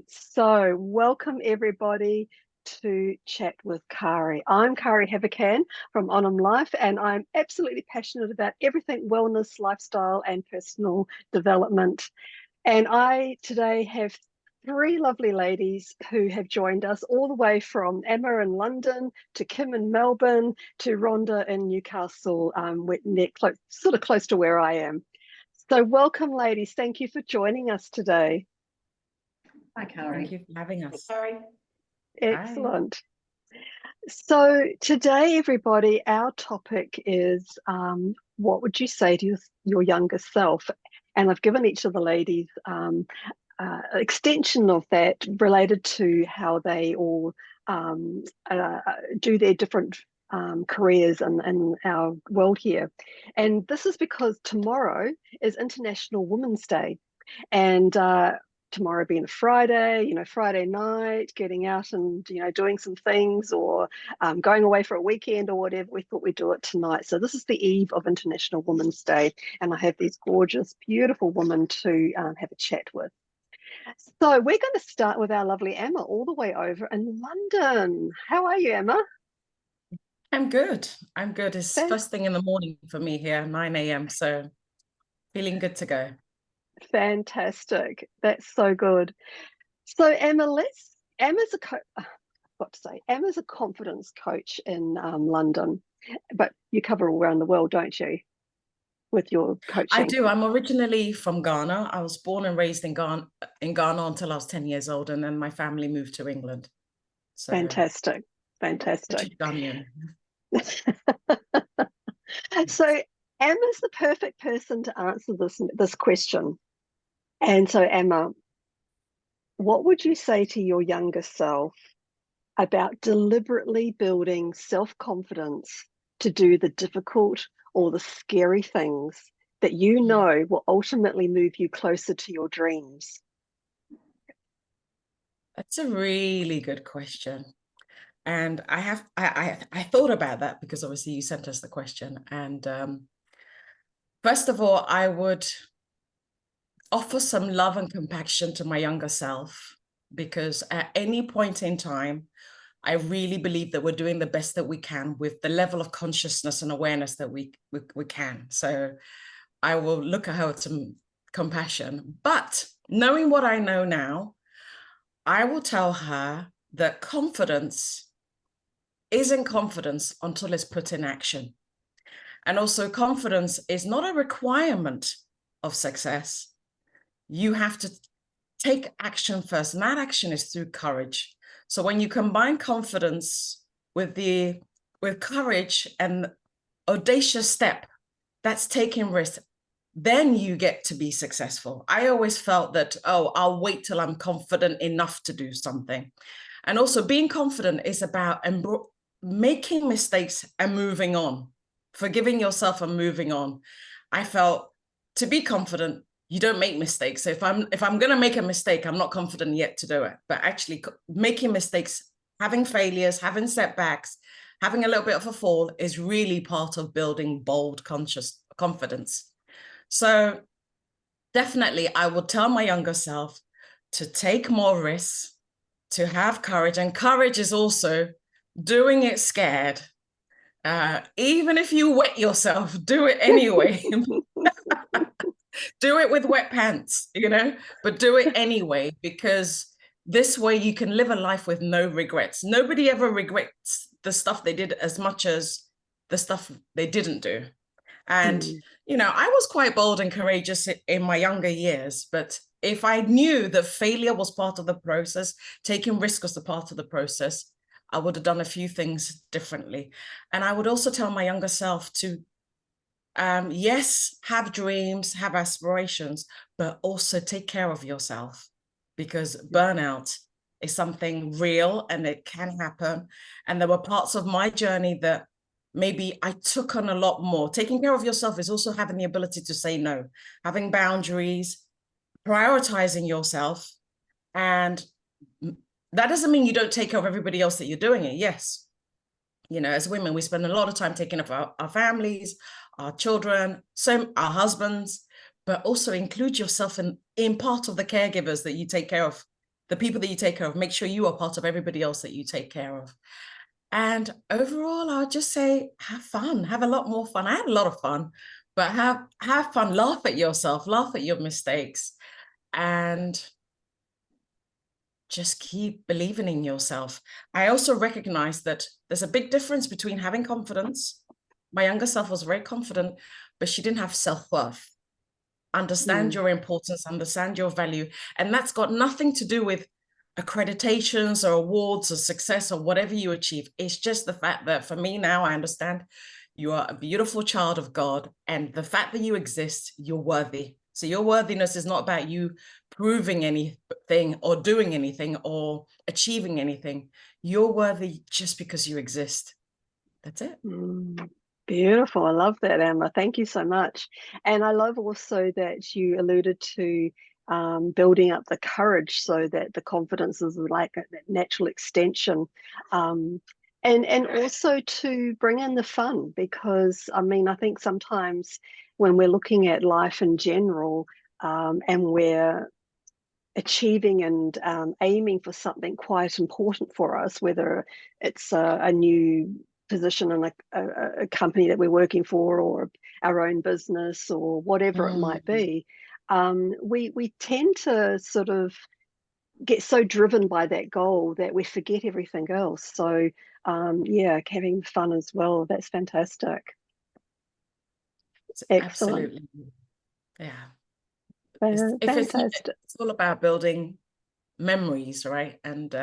So, welcome everybody to Chat with Kari. I'm Kari Havakan from Onum Life, and I'm absolutely passionate about everything wellness, lifestyle, and personal development. And I today have three lovely ladies who have joined us all the way from Emma in London to Kim in Melbourne to Rhonda in Newcastle, sort of close to where I am. So, welcome, ladies. Thank you for joining us today. Hi, Kari. Thank you for having us. Sorry. Excellent. So today, everybody, our topic is what would you say to your younger self? And I've given each of the ladies extension of that related to how they all do their different careers in our world here. And this is because tomorrow is International Women's Day. And tomorrow being a Friday, Friday night, getting out and, doing some things or going away for a weekend or whatever, we thought we'd do it tonight. So this is the eve of International Women's Day. And I have these gorgeous, beautiful women to have a chat with. So we're going to start with our lovely Emma all the way over in London. How are you, Emma? I'm good. It's first thing in the morning for me here, 9 a.m. So feeling good to go. Fantastic. That's so good. So Emma's a confidence coach in London, but you cover all around the world, don't you, with your coaching? I do. I'm originally from Ghana. I was born and raised in Ghana until I was 10 years old, and then my family moved to England. So, fantastic. Ghanaian. So Emma's the perfect person to answer this question. And so Emma, what would you say to your younger self about deliberately building self-confidence to do the difficult or the scary things that you know will ultimately move you closer to your dreams? That's a really good question. And I thought about that because obviously you sent us the question. And first of all, I would offer some love and compassion to my younger self, because at any point in time, I really believe that we're doing the best that we can with the level of consciousness and awareness that we can. So I will look at her with some compassion. But knowing what I know now, I will tell her that confidence isn't confidence until it's put in action. And also confidence is not a requirement of success. You have to take action first, and that action is through courage. So when you combine confidence with courage and audacious step, that's taking risk, then you get to be successful. I always felt that, I'll wait till I'm confident enough to do something. And also being confident is about making mistakes and moving on, forgiving yourself and moving on. I felt to be confident, you don't make mistakes. So if I'm going to make a mistake, I'm not confident yet to do it. But actually making mistakes, having failures, having setbacks, having a little bit of a fall is really part of building bold, conscious confidence. So definitely I would tell my younger self to take more risks, to have courage. And courage is also doing it scared. Even if you wet yourself, do it anyway. Do it with wet pants, but do it anyway, because this way you can live a life with no regrets. Nobody ever regrets the stuff they did as much as the stuff they didn't do. And, I was quite bold and courageous in my younger years, but if I knew that failure was part of the process, taking risk was the part of the process, I would have done a few things differently. And I would also tell my younger self to yes, have dreams, have aspirations, but also take care of yourself, because burnout is something real and it can happen. And there were parts of my journey that maybe I took on a lot more. Taking care of yourself is also having the ability to say no, having boundaries, prioritizing yourself. And that doesn't mean you don't take care of everybody else that you're doing it. Yes. As women, we spend a lot of time taking care of our families, our children, our husbands, but also include yourself in part of the caregivers that you take care of the people that you take care of. Make sure you are part of everybody else that you take care of. And overall, I'll just say, have fun, have a lot more fun. I had a lot of fun, but have fun, laugh at yourself, laugh at your mistakes, and just keep believing in yourself. I also recognize that there's a big difference between having confidence. My younger self was very confident, but she didn't have self-worth. Understand your importance, understand your value. And that's got nothing to do with accreditations or awards or success or whatever you achieve. It's just the fact that for me now, I understand you are a beautiful child of God, and the fact that you exist, you're worthy. So your worthiness is not about you proving anything or doing anything or achieving anything. You're worthy just because you exist. That's it. Beautiful. I love that, Emma. Thank you so much. And I love also that you alluded to building up the courage so that the confidence is like a natural extension. And also to bring in the fun, because I mean, I think sometimes when we're looking at life in general, and we're achieving and aiming for something quite important for us, whether it's a new position in a company that we're working for, or our own business, or whatever it might be, we tend to sort of get so driven by that goal that we forget everything else. So yeah, having fun as well. That's fantastic. Excellent. Absolutely. Yeah. Fantastic. It's all about building memories, right? And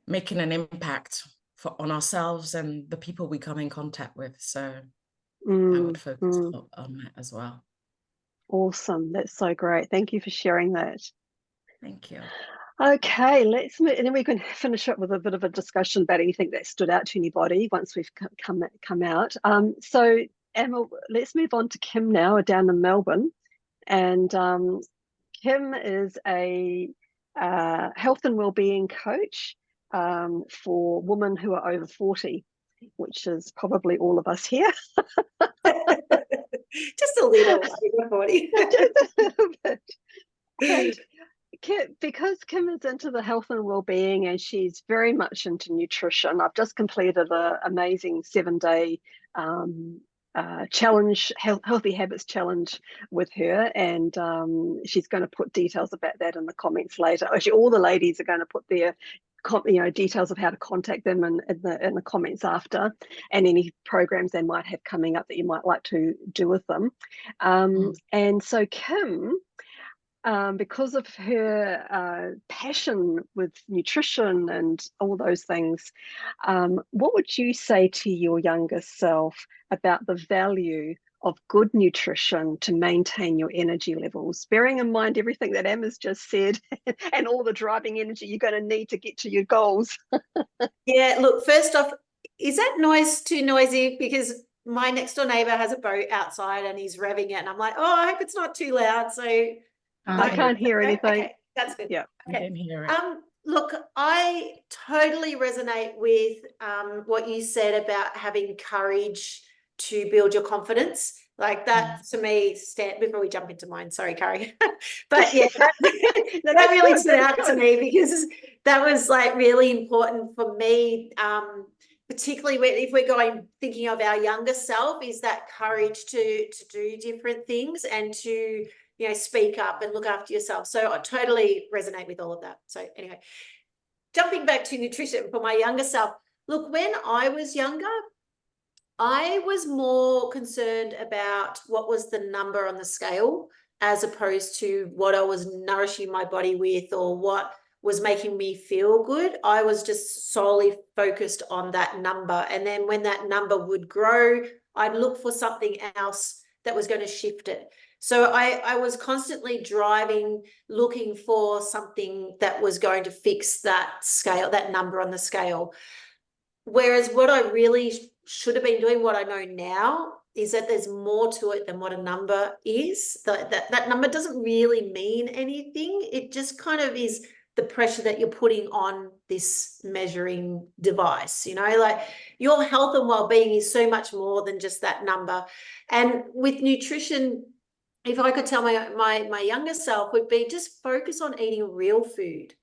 making an impact on ourselves and the people we come in contact with. So I would focus on that as well. Awesome. That's so great. Thank you for sharing that. Thank you. Okay, let's move, and then we can finish up with a bit of a discussion about anything that stood out to anybody once we've come out. So Emma, let's move on to Kim now, down in Melbourne. And Kim is a health and wellbeing coach for women who are over 40, which is probably all of us here. Just a little over 40. Just a little bit. And because Kim is into the health and well-being, and she's very much into nutrition. I've just completed an amazing 7-day challenge, healthy habits challenge with her, and she's going to put details about that in the comments later. Actually, all the ladies are going to put their details of how to contact them in the comments after, and any programs they might have coming up that you might like to do with them. And so Kim, because of her passion with nutrition and all those things, what would you say to your younger self about the value of good nutrition to maintain your energy levels, bearing in mind everything that Emma's just said and all the driving energy you're going to need to get to your goals? Yeah, look, first off, is that noise too noisy? Because my next door neighbor has a boat outside and he's revving it, and I'm like, oh, I hope it's not too loud. So I can't hear anything. Okay, that's good. Yeah. I can hear it. Look, I totally resonate with what you said about having courage to build your confidence. Like that to me, before we jump into mine, sorry, Carrie. But yeah, that really stood out to me, because that was like really important for me, particularly if we're thinking of our younger self, is that courage to do different things and to, you know, speak up and look after yourself. So I totally resonate with all of that. So anyway, jumping back to nutrition for my younger self. Look, when I was younger, I was more concerned about what was the number on the scale, as opposed to what I was nourishing my body with or what was making me feel good. I was just solely focused on that number. And then when that number would grow, I'd look for something else that was going to shift it. So I was constantly driving, looking for something that was going to fix that scale, that number on the scale. Whereas what I really should have been doing, what I know now, is that there's more to it than what a number is. That number doesn't really mean anything. It just kind of is the pressure that you're putting on this measuring device. You know, like your health and well-being is so much more than just that number. And with nutrition, if I could tell my younger self, would be just focus on eating real food.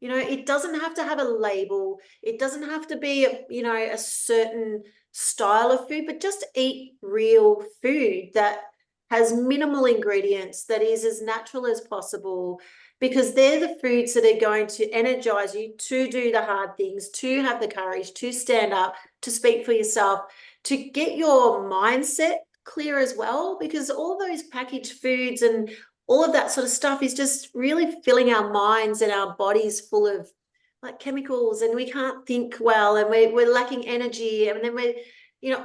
You know, it doesn't have to have a label. It doesn't have to be, a certain style of food, but just eat real food that has minimal ingredients, that is as natural as possible, because they're the foods that are going to energize you to do the hard things, to have the courage, to stand up, to speak for yourself, to get your mindset clear as well, because all those packaged foods and all of that sort of stuff is just really filling our minds and our bodies full of like chemicals, and we can't think well, and we're lacking energy, and then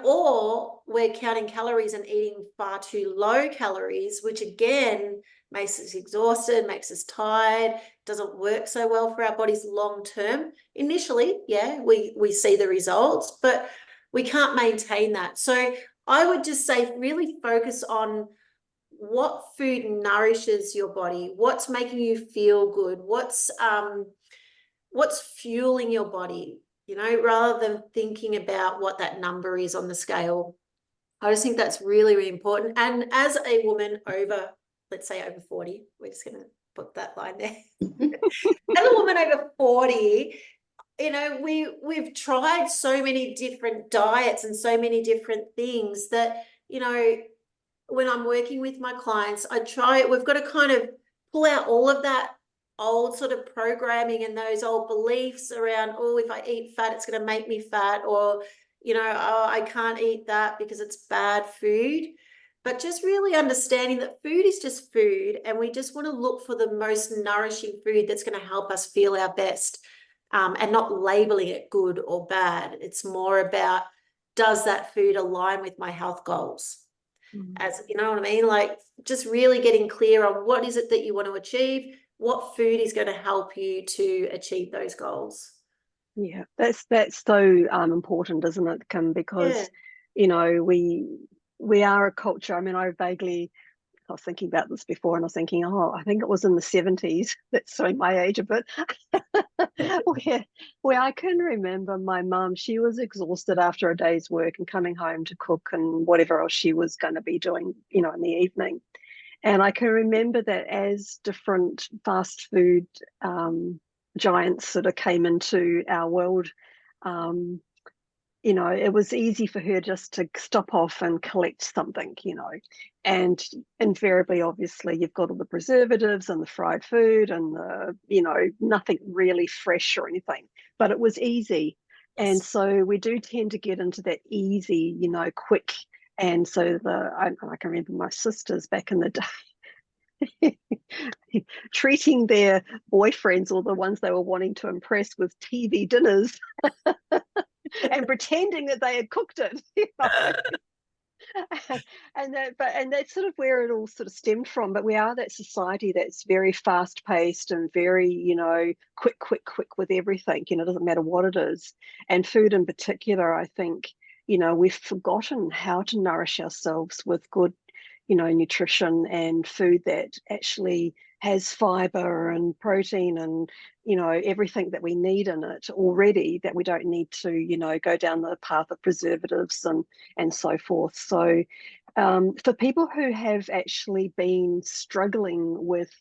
or we're counting calories and eating far too low calories, which again makes us exhausted, makes us tired, doesn't work so well for our bodies long term. Initially, yeah, we see the results, but we can't maintain that. So I would just say really focus on what food nourishes your body, what's making you feel good, what's fueling your body, rather than thinking about what that number is on the scale. I just think that's really, really important. And as a woman over, let's say over 40, we're just going to put that line there. As a woman over 40, we've tried so many different diets and so many different things that, when I'm working with my clients, we've got to kind of pull out all of that old sort of programming and those old beliefs around, oh, if I eat fat, it's going to make me fat, or, oh, I can't eat that because it's bad food. But just really understanding that food is just food, and we just want to look for the most nourishing food that's going to help us feel our best, and not labeling it good or bad. It's more about, does that food align with my health goals? As you know what I mean? Like just really getting clear on what is it that you want to achieve, what food is going to help you to achieve those goals. Yeah, that's so important, isn't it, Kim? Because we are a culture. I mean, I was thinking about this before, and I was thinking, oh, I think it was in the 70s. That's showing my age a bit. where I can remember my mum, she was exhausted after a day's work and coming home to cook and whatever else she was going to be doing, in the evening. And I can remember that as different fast food giants sort of came into our world, it was easy for her just to stop off and collect something, and invariably, obviously, you've got all the preservatives and the fried food and nothing really fresh or anything, but it was easy. Yes. And so we do tend to get into that easy, quick. And so I can remember my sisters back in the day treating their boyfriends, or the ones they were wanting to impress, with TV dinners and pretending that they had cooked it. And that's sort of where it all sort of stemmed from. But we are that society that's very fast paced and very, quick with everything. It doesn't matter what it is. And food in particular, I think, we've forgotten how to nourish ourselves with good, nutrition and food that actually has fiber and protein and, everything that we need in it already, that we don't need to, go down the path of preservatives and so forth. So for people who have actually been struggling with,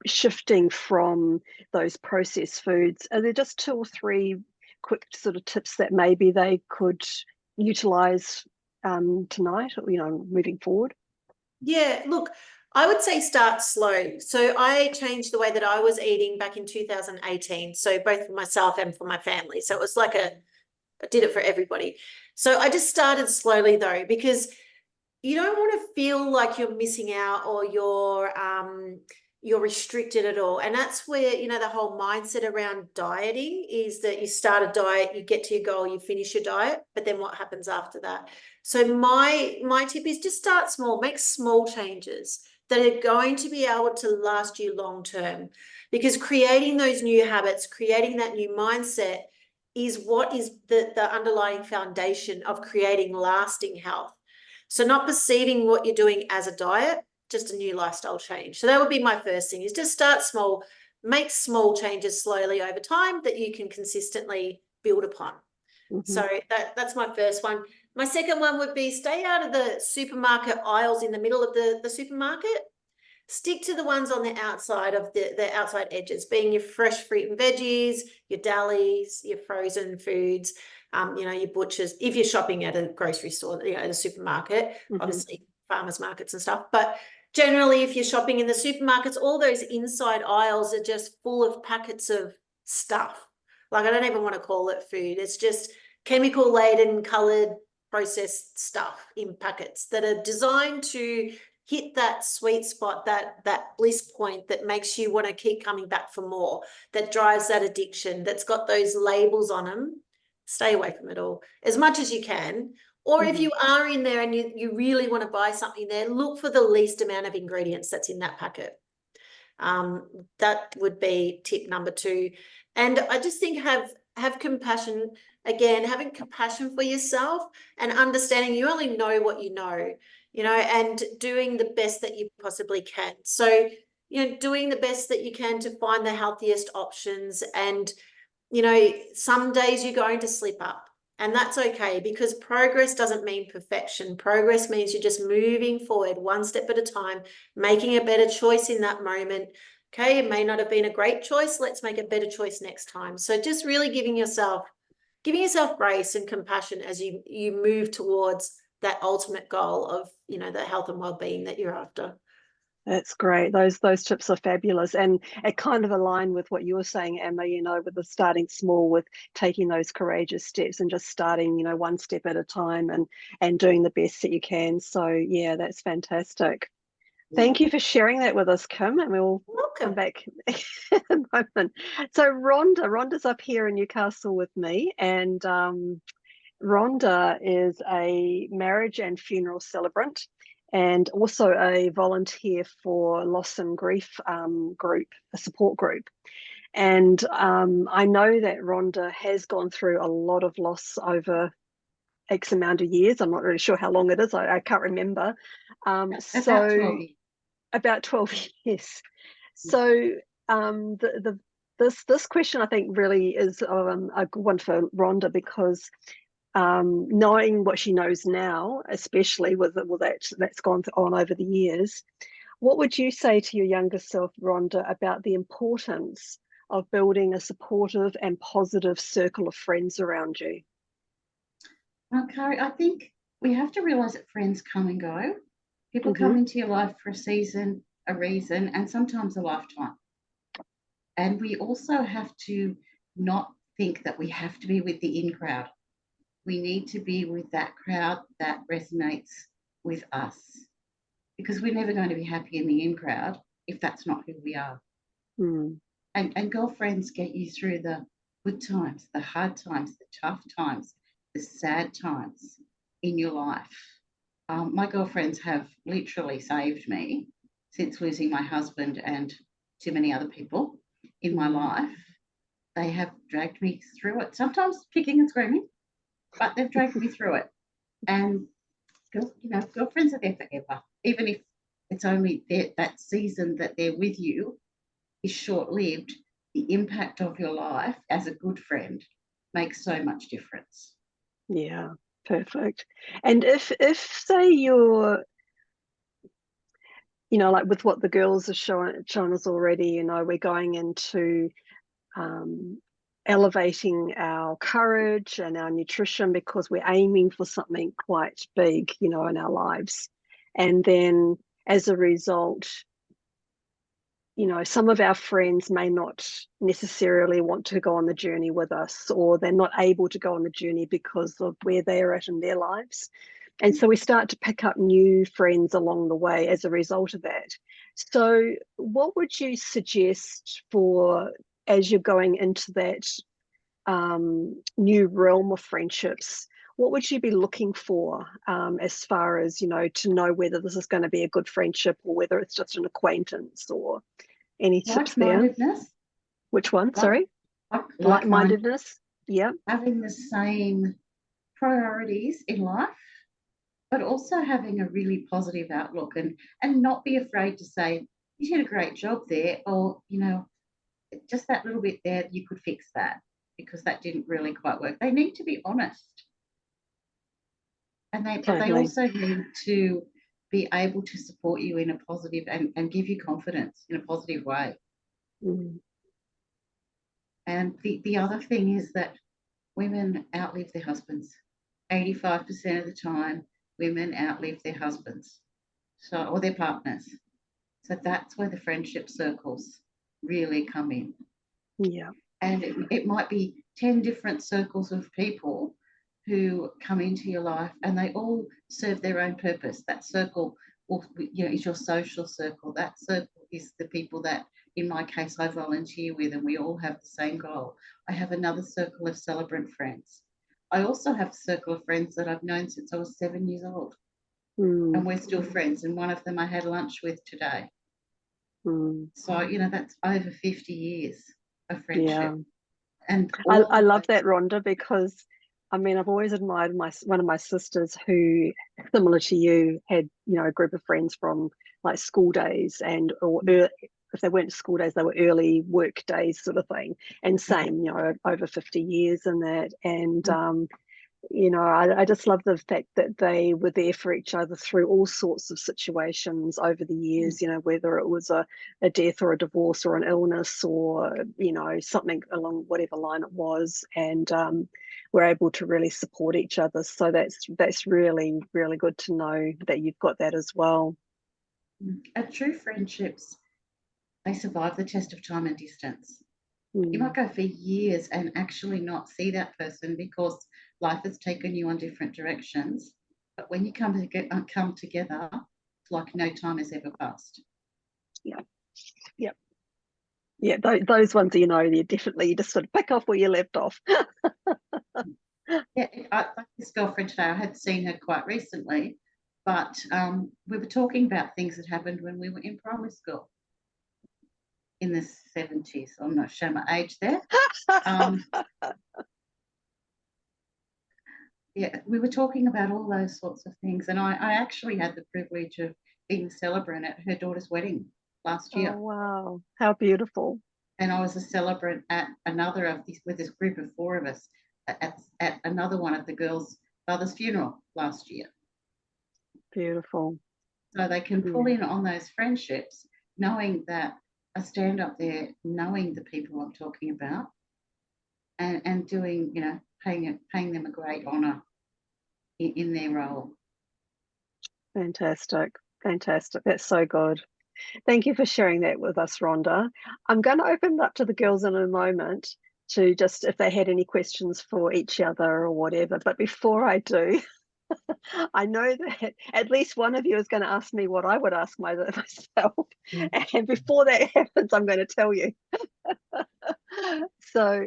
shifting from those processed foods, are there just 2 or 3 quick sort of tips that maybe they could utilize tonight, moving forward? Yeah, look, I would say start slow. So I changed the way that I was eating back in 2018. So both for myself and for my family. So it was like I did it for everybody. So I just started slowly though, because you don't want to feel like you're missing out or you're restricted at all. And that's where, the whole mindset around dieting is that you start a diet, you get to your goal, you finish your diet, but then what happens after that? So my tip is just start small, make small changes that are going to be able to last you long term, because creating those new habits, creating that new mindset is what is the underlying foundation of creating lasting health. So not perceiving what you're doing as a diet, just a new lifestyle change. So that would be my first thing, is just start small, make small changes slowly over time that you can consistently build upon. Mm-hmm. So that's my first one. My second one would be stay out of the supermarket aisles in the middle of the supermarket. Stick to the ones on the outside of the outside edges, being your fresh fruit and veggies, your delis, your frozen foods, your butchers. If you're shopping at a grocery store, at a supermarket, obviously farmers markets and stuff. But generally, if you're shopping in the supermarkets, all those inside aisles are just full of packets of stuff. Like, I don't even want to call it food. It's just chemical laden, coloured, processed stuff in packets that are designed to hit that sweet spot, that bliss point that makes you want to keep coming back for more, that drives that addiction, that's got those labels on them. Stay away from it all as much as you can. Or if you are in there and you really want to buy something there, look for the least amount of ingredients that's in that packet. That would be tip number 2. And I just think have compassion. Again, having compassion for yourself and understanding you only know what you know, and doing the best that you possibly can. So, doing the best that you can to find the healthiest options. And, some days you're going to slip up, and that's okay, because progress doesn't mean perfection. Progress means you're just moving forward one step at a time, making a better choice in that moment. Okay, it may not have been a great choice. Let's make a better choice next time. So just really giving yourself grace and compassion as you move towards that ultimate goal of, the health and well-being that you're after. That's great. Those tips are fabulous, and it kind of align with what you were saying, Emma, with the starting small, with taking those courageous steps and just starting, one step at a time and doing the best that you can. So yeah, that's fantastic. Thank you for sharing that with us, Kim, and we'll come back in a moment. So Rhonda's up here in Newcastle with me, and Rhonda is a marriage and funeral celebrant, and also a volunteer for loss and grief group, a support group. And I know that Rhonda has gone through a lot of loss over X amount of years. I'm not really sure how long it is. I can't remember. About 12 years. So this question, I think, really is a good one for Rhonda, because knowing what she knows now, especially with that's gone on over the years, what would you say to your younger self, Rhonda, about the importance of building a supportive and positive circle of friends around you? Kari, I think we have to realise that friends come and go. People come into your life for a season, a reason, and sometimes a lifetime. And we also have to not think that we have to be with the in crowd. We need to be with that crowd that resonates with us, because we're never going to be happy in the in crowd if that's not who we are. And girlfriends get you through the good times, the hard times, the tough times, the sad times in your life. My girlfriends have literally saved me since losing my husband and too many other people in my life. They have dragged me through it, sometimes kicking and screaming, but they've dragged me through it. And, girlfriends are there forever. Even if it's only that season that they're with you is short-lived, the impact of your life as a good friend makes so much difference. Yeah, perfect. And if say you're, like with what the girls have shown us already, we're going into elevating our courage and our nutrition because we're aiming for something quite big, in our lives. And then as a result, some of our friends may not necessarily want to go on the journey with us, or they're not able to go on the journey because of where they're at in their lives. And so we start to pick up new friends along the way as a result of that. So what would you suggest for, as you're going into that new realm of friendships, what would you be looking for as far as, to know whether this is going to be a good friendship or whether it's just an acquaintance, or any tips there? Like-mindedness. Which one? Sorry? Like-mindedness. Yeah. Having the same priorities in life, but also having a really positive outlook, and not be afraid to say, you did a great job there, or, just that little bit there, you could fix that because that didn't really quite work. They need to be honest. And they Totally. also need to be able to support you in a positive and give you confidence in a positive way. Mm. And the other thing is that women outlive their husbands. 85% of the time, women outlive their husbands, or their partners. So that's where the friendship circles really come in. Yeah. And it might be 10 different circles of people who come into your life, and they all serve their own purpose. That circle is your social circle. That circle is the people that, in my case, I volunteer with, and we all have the same goal. I have another circle of celebrant friends. I also have a circle of friends that I've known since I was 7 years old, Mm. and we're still friends. And one of them I had lunch with today. Mm. So, that's over 50 years of friendship. Yeah. And I love that, Rhonda, because I mean, I've always admired one of my sisters who, similar to you, had, a group of friends from like school days or if they weren't school days, they were early work days sort of thing. And same, over 50 years and that. And I just love the fact that they were there for each other through all sorts of situations over the years, whether it was a death or a divorce or an illness or, something along whatever line it was. And we're able to really support each other. So that's really, really good to know that you've got that as well. True friendships, they survive the test of time and distance. You might go for years and actually not see that person because life has taken you on different directions. But when you come together, it's like no time has ever passed. Yeah. Yep. Yeah, those ones, you definitely just sort of pick off where you left off. Yeah, like this girlfriend today, I had seen her quite recently, but we were talking about things that happened when we were in primary school in the 70s. I'm not sure my age there. Yeah, we were talking about all those sorts of things, and I actually had the privilege of being a celebrant at her daughter's wedding last year. Oh, wow. How beautiful. And I was a celebrant at another of these, with this group of 4 of us, at another one of the girls' father's funeral last year. Beautiful. So they can pull in on those friendships, knowing that I stand up there, knowing the people I'm talking about, and doing, paying them a great honour in their role. Fantastic. Fantastic. That's so good. Thank you for sharing that with us, Rhonda. I'm going to open it up to the girls in a moment to just if they had any questions for each other or whatever. But before I do, I know that at least one of you is going to ask me what I would ask myself. And before that happens, I'm going to tell you. So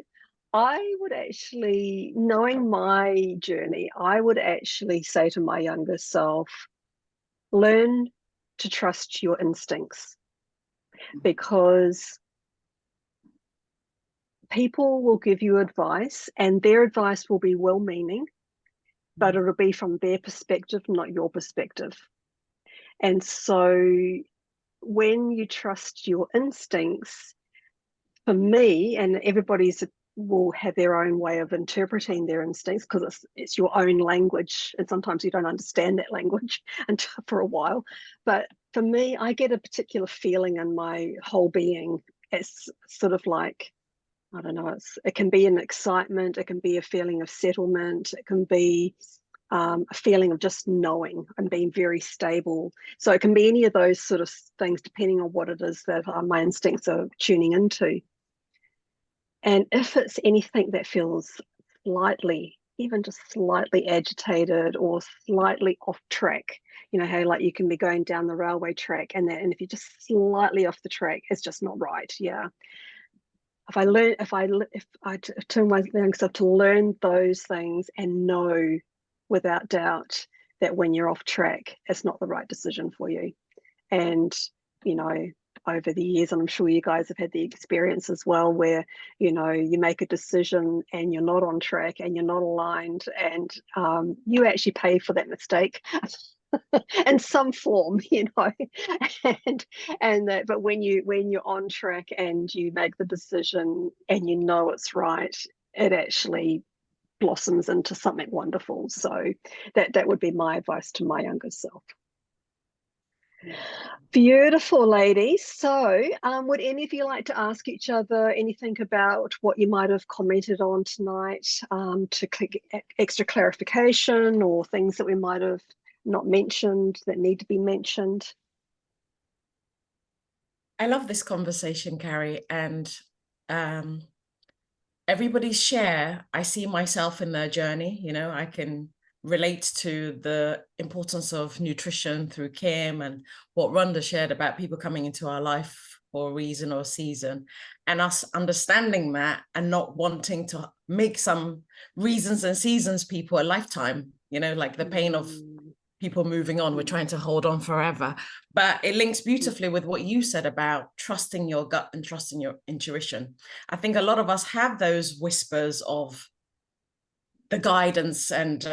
I would actually, knowing my journey, I would actually say to my younger self, learn to trust your instincts, because people will give you advice and their advice will be well-meaning, but it'll be from their perspective, not your perspective. And so when you trust your instincts, for me, and everybody's will have their own way of interpreting their instincts because it's your own language, and sometimes you don't understand that language until for a while. But for me, I get a particular feeling in my whole being. It's sort of like, I don't know, it can be an excitement, it can be a feeling of settlement, it can be a feeling of just knowing and being very stable. So it can be any of those sort of things depending on what it is that my instincts are tuning into. And if it's anything that feels slightly, even just slightly agitated or slightly off track, how like you can be going down the railway track and if you're just slightly off the track, it's just not right. Yeah. If I tell my young self to learn those things and know without doubt that when you're off track, it's not the right decision for you. And, over the years, and I'm sure you guys have had the experience as well, where, you make a decision and you're not on track and you're not aligned, and you actually pay for that mistake in some form, and that, but when you're on track and you make the decision and it's right, it actually blossoms into something wonderful. So that would be my advice to my younger self. Beautiful, ladies. So would any of you like to ask each other anything about what you might have commented on tonight, to click extra clarification, or things that we might have not mentioned that need to be mentioned? I love this conversation, Carrie, and everybody's share. I see myself in their journey. You know, I can relate to the importance of nutrition through Kim and what Rhonda shared about people coming into our life for a reason or a season, and us understanding that and not wanting to make some reasons and seasons people a lifetime, you know, like the pain of people moving on. We're trying to hold on forever. But it links beautifully with what you said about trusting your gut and trusting your intuition. I think a lot of us have those whispers of the guidance, and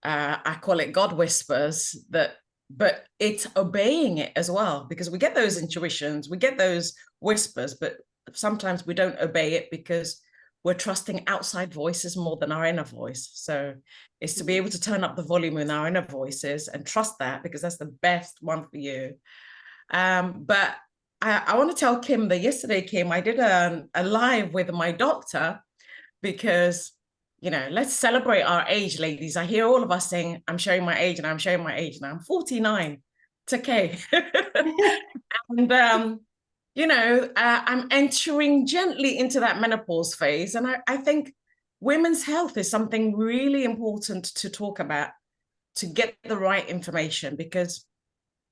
I call it God whispers, but it's obeying it as well, because we get those intuitions, we get those whispers, but sometimes we don't obey it because we're trusting outside voices more than our inner voice. So it's to be able to turn up the volume in our inner voices and trust that, because that's the best one for you. But I want to tell Kim that yesterday, Kim, I did a live with my doctor, because, you know, let's celebrate our age, ladies. I hear all of us saying, I'm showing my age and I'm showing my age. Now I'm 49. It's okay. And, you know, I'm entering gently into that menopause phase. And I think women's health is something really important to talk about, to get the right information, because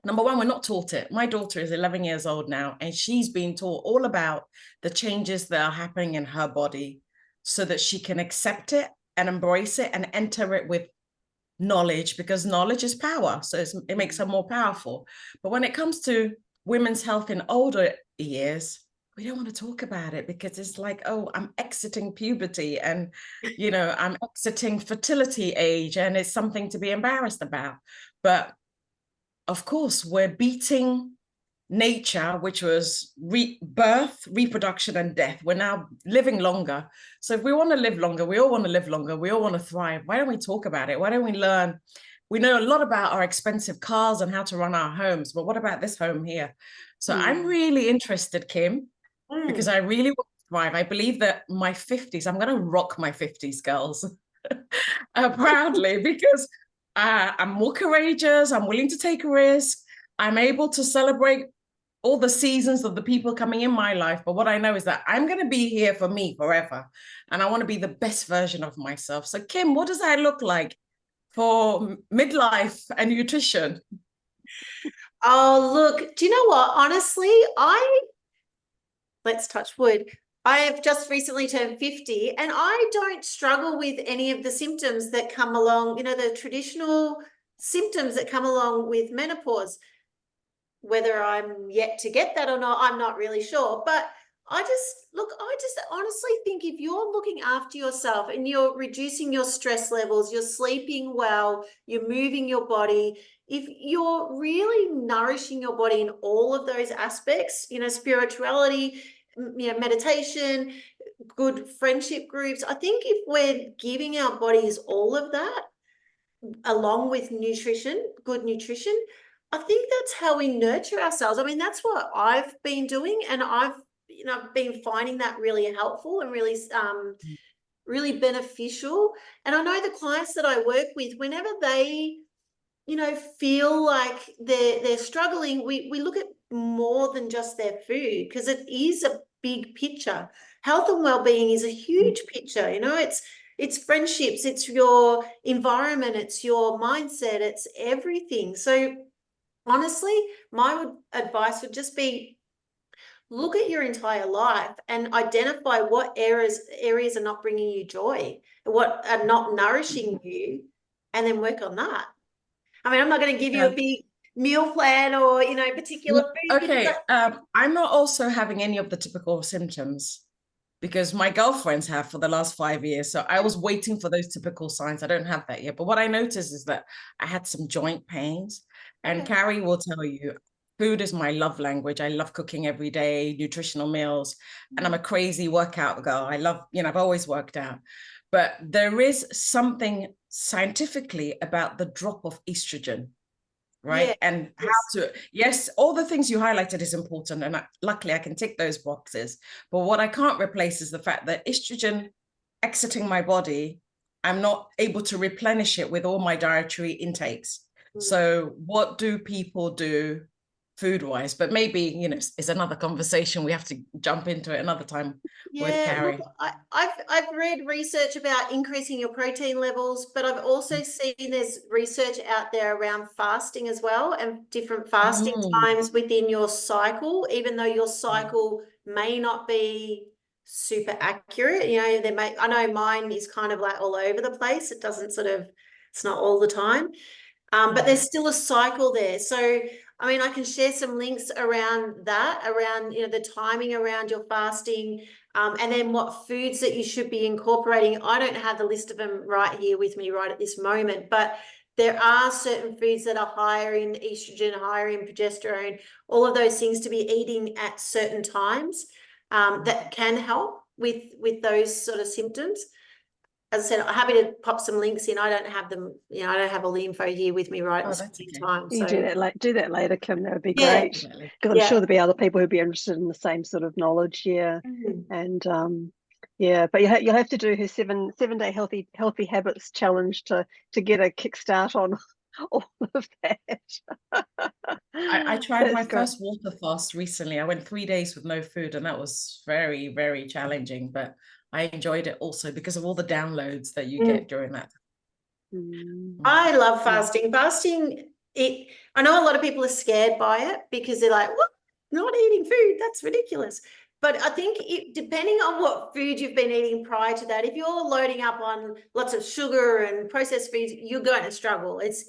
number one, we're not taught it. My daughter is 11 years old now, and she's been taught all about the changes that are happening in her body so that she can accept it and embrace it and enter it with knowledge, because knowledge is power. So it makes her more powerful. But when it comes to women's health in older years, we don't want to talk about it, because it's like, oh, I'm exiting puberty, and, you know, I'm exiting fertility age, and it's something to be embarrassed about. But of course, we're beating nature, which was birth, reproduction, and death. We're now living longer. So if we want to live longer, we all want to live longer, we all want to thrive. Why don't we talk about it? Why don't we learn? We know a lot about our expensive cars and how to run our homes, but what about this home here? So I'm really interested, Kim, because I really want to thrive. I believe that my 50s, I'm going to rock my 50s, girls, proudly, because I'm more courageous. I'm willing to take a risk. I'm able to celebrate all the seasons of the people coming in my life. But what I know is that I'm going to be here for me forever. And I want to be the best version of myself. So Kim, what does that look like for midlife and nutrition? Oh, look, do you know what? Honestly, let's touch wood. I have just recently turned 50, and I don't struggle with any of the symptoms that come along, you know, the traditional symptoms that come along with menopause. Whether I'm yet to get that or not, I'm not really sure. But I just honestly think if you're looking after yourself and you're reducing your stress levels, you're sleeping well, you're moving your body, if you're really nourishing your body in all of those aspects, you know, spirituality, you know, meditation, good friendship groups, I think if we're giving our bodies all of that, along with nutrition, good nutrition, I think that's how we nurture ourselves. I mean, that's what I've been doing, and I've been finding that really helpful and really really beneficial. And I know the clients that I work with, whenever they, you know, feel like they're struggling, we look at more than just their food, because it is a big picture. Health and well-being is a huge picture, you know, it's friendships, it's your environment, it's your mindset, it's everything. So honestly, my advice would just be, look at your entire life and identify what areas are not bringing you joy, what are not nourishing you, and then work on that. I mean, I'm not going to give you a big meal plan or, you know, particular food. Okay, I'm not also having any of the typical symptoms, because my girlfriends have for the last 5 years. So I was waiting for those typical signs. I don't have that yet. But what I noticed is that I had some joint pains. And Carrie will tell you, food is my love language. I love cooking every day, nutritional meals. And I'm a crazy workout girl. I love, you know, I've always worked out. but there is something scientifically about the drop of estrogen, right? Yeah, And how yes. to, yes, all the things you highlighted is important, and luckily I can tick those boxes. But what I can't replace is the fact that estrogen exiting my body, I'm not able to replenish it with all my dietary intakes. So what do people do food-wise? But maybe, you know, it's another conversation. We have to jump into it another time with Carrie. Look, I've read research about increasing your protein levels, but I've also seen there's research out there around fasting as well, and different fasting times within your cycle, even though your cycle may not be super accurate. You know, I know mine is kind of like all over the place. It doesn't sort of, it's not all the time. But there's still a cycle there. So, I mean, I can share some links around that, around, you know, the timing around your fasting, and then what foods that you should be incorporating. I don't have the list of them right here with me right at this moment, but there are certain foods that are higher in estrogen, higher in progesterone, all of those things to be eating at certain times, that can help with those sort of symptoms. As I said, I'm happy to pop some links in. I don't have them, you know, I don't have all the info here with me right at this That's okay. time. You So do that later, Kim. That would be Yeah. great. Definitely. Because I'm Yeah. sure there'll be other people who'd be interested in the same sort of knowledge. Yeah. And yeah, but you'll have to do her 7-day healthy habits challenge to get a kickstart on all of that. I tried my That's great. first water fast recently. I went 3 days with no food, and that was very, very challenging. But I enjoyed it also because of all the downloads that you get during that. I love fasting. Fasting, I know a lot of people are scared by it because they're like, what? Not eating food? That's ridiculous. But I think depending on what food you've been eating prior to that, if you're loading up on lots of sugar and processed foods, you're going to struggle. It's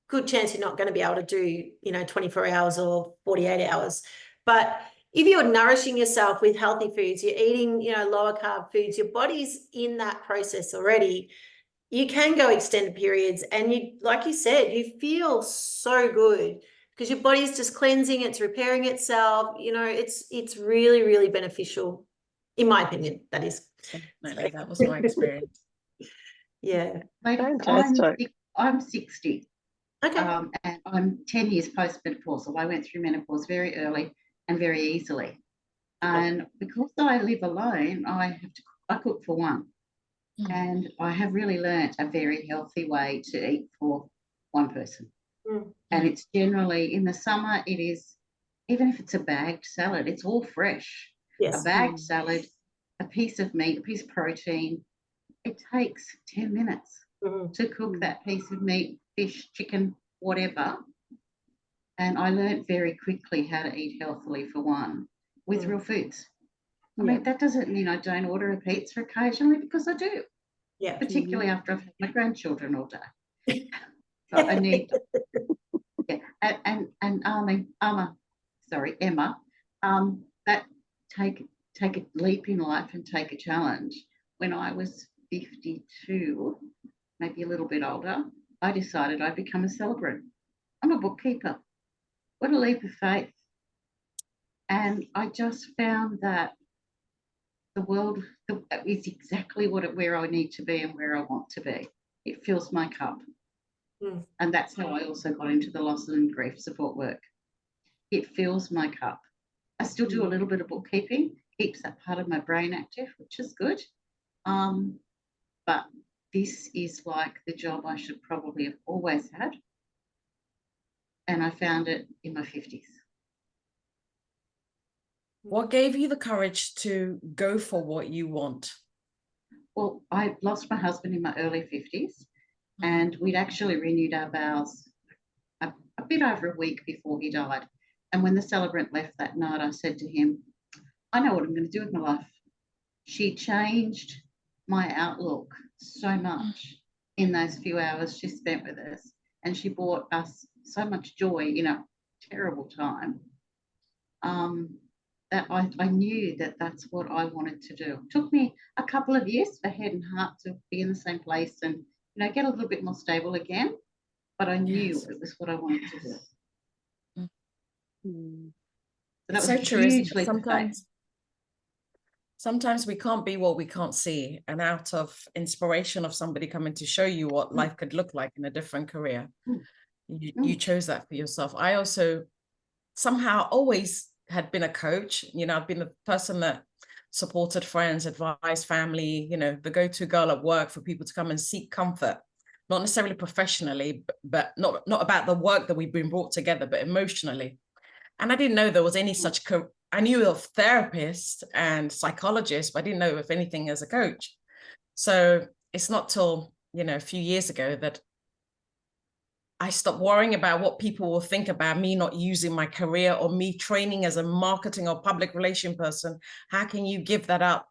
good chance you're not going to be able to do, you know, 24 hours or 48 hours. But if you're nourishing yourself with healthy foods, you're eating, you know, lower carb foods, your body's in that process already. You can go extended periods, and you, like you said, you feel so good because your body's just cleansing, it's repairing itself. You know, it's really, really beneficial, in my opinion, that is. Definitely, that was my experience. Yeah. Fantastic. I'm 60. Okay. And I'm 10 years post-menopausal. I went through menopause very early and very easily. And because I live alone, I cook for one. And I have really learnt a very healthy way to eat for one person. And it's generally, in the summer, it is, even if it's a bagged salad, it's all fresh. Yes. A bagged salad, a piece of meat, a piece of protein. It takes 10 minutes to cook that piece of meat, fish, chicken, whatever. And I learnt very quickly how to eat healthily for one with real foods. I mean, that doesn't mean I don't order a pizza occasionally, because I do. Yeah. Particularly after I've had my grandchildren all day. So I need, and Emma, that take a leap in life and take a challenge. When I was 52, maybe a little bit older, I decided I'd become a celebrant. I'm a bookkeeper. What a leap of faith. And I just found that the world is exactly where I need to be and where I want to be. It fills my cup. And that's how I also got into the loss and grief support work. It fills my cup. I still do a little bit of bookkeeping, keeps that part of my brain active, which is good. But this is like the job I should probably have always had. And I found it in my 50s. What gave you the courage to go for what you want? Well, I lost my husband in my early 50s, and we'd actually renewed our vows a bit over a week before he died. And when the celebrant left that night, I said to him, I know what I'm going to do with my life. She changed my outlook so much in those few hours she spent with us. And she brought us so much joy in a terrible time. That I knew that that's what I wanted to do. It took me a couple of years for head and heart to be in the same place and, you know, get a little bit more stable again. But I knew it was what I wanted to do. So that was So true, isn't it? sometimes we can't be what we can't see. And out of inspiration of somebody coming to show you what life could look like in a different career, you chose that for yourself. I also somehow always had been a coach. You know, I've been the person that supported friends, advised family, you know, the go-to girl at work for people to come and seek comfort, not necessarily professionally, but not about the work that we've been brought together, but emotionally. And I didn't know there was any such, I knew of therapists and psychologists, but I didn't know of anything as a coach. So it's not till, you know, a few years ago that I stopped worrying about what people will think about me not using my career or me training as a marketing or public relation person. How can you give that up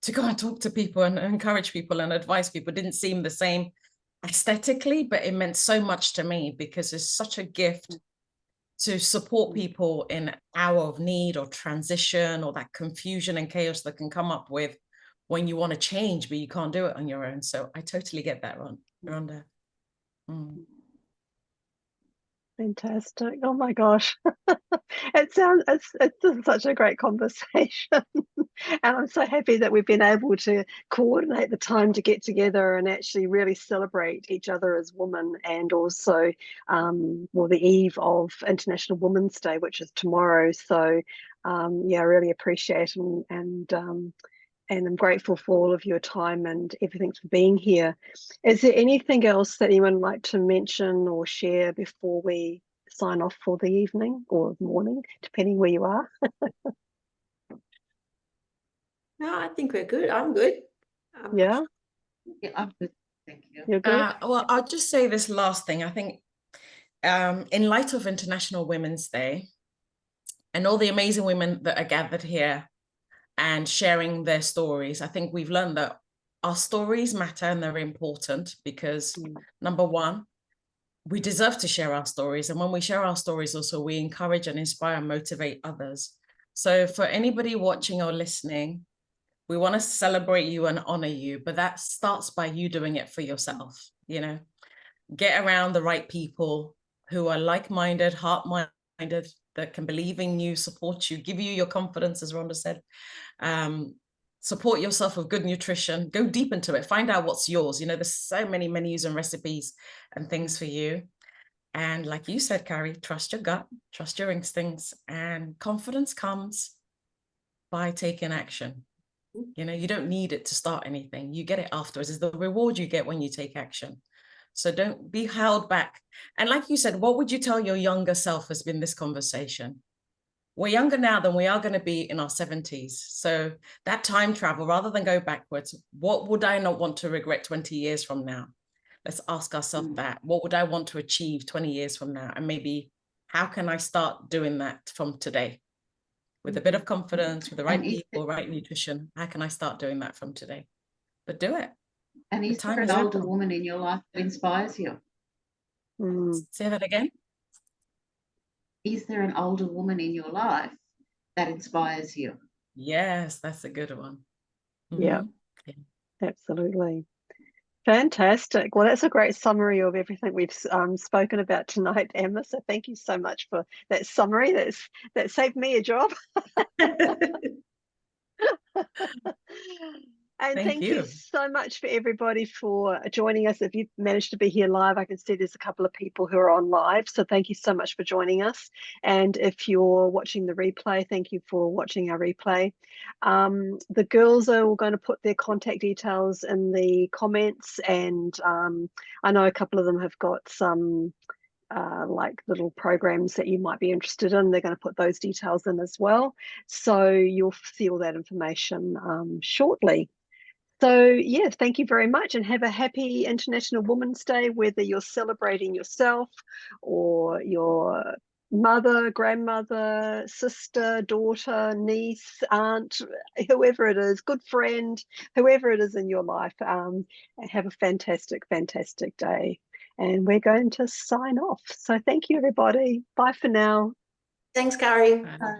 to go and talk to people and encourage people and advise people? It didn't seem the same aesthetically, but it meant so much to me because it's such a gift to support people in hour of need or transition or that confusion and chaos that can come up with when you want to change, but you can't do it on your own. So I totally get that, Rhonda. Fantastic. Oh my gosh. It's just such a great conversation. And I'm so happy that we've been able to coordinate the time to get together and actually really celebrate each other as women, and also well, the eve of International Women's Day, which is tomorrow. So yeah, I really appreciate and I'm grateful for all of your time and everything for being here. Is there anything else that anyone would like to mention or share before we sign off for the evening or morning, depending where you are? No, I think we're good. I'm good. Yeah, Yeah, I'm good. Thank you. you're good. Well, I'll just say this last thing. I think in light of International Women's Day and all the amazing women that are gathered here and sharing their stories, I think we've learned that our stories matter and they're important because number one, we deserve to share our stories. And when we share our stories, also we encourage and inspire and motivate others. So for anybody watching or listening, we want to celebrate you and honor you, but that starts by you doing it for yourself. You know, get around the right people who are like-minded, heart-minded, that can believe in you, support you, give you your confidence, as Rhonda said. Support yourself with good nutrition, go deep into it, find out what's yours. You know, there's so many menus and recipes and things for you. And like you said, Carrie, trust your gut, trust your instincts, and confidence comes by taking action. You know, you don't need it to start anything. You get it afterwards. It's the reward you get when you take action. So don't be held back. And like you said, what would you tell your younger self has been this conversation? We're younger now than we are going to be in our 70s. So that time travel, rather than go backwards, what would I not want to regret 20 years from now? Let's ask ourselves that. What would I want to achieve 20 years from now? And maybe how can I start doing that from today? With a bit of confidence, with the right people, right nutrition, how can I start doing that from today? But do it. And is there an older woman in your life that inspires you? Say that again. Is there an older woman in your life that inspires you? Yes, that's a good one. Yeah, absolutely. Fantastic. Well, that's a great summary of everything we've spoken about tonight, Emma. So thank you so much for that summary. That saved me a job. And thank you so much for everybody for joining us. If you've managed to be here live, I can see there's a couple of people who are on live. So thank you so much for joining us. And if you're watching the replay, thank you for watching our replay. The girls are all going to put their contact details in the comments. And I know a couple of them have got some like little programs that you might be interested in. They're going to put those details in as well. So you'll see all that information shortly. So yeah, thank you very much and have a happy International Women's Day, whether you're celebrating yourself or your mother, grandmother, sister, daughter, niece, aunt, whoever it is, good friend, whoever it is in your life. Have a fantastic, fantastic day. And we're going to sign off. So thank you, everybody. Bye for now. Thanks, Carrie. Bye.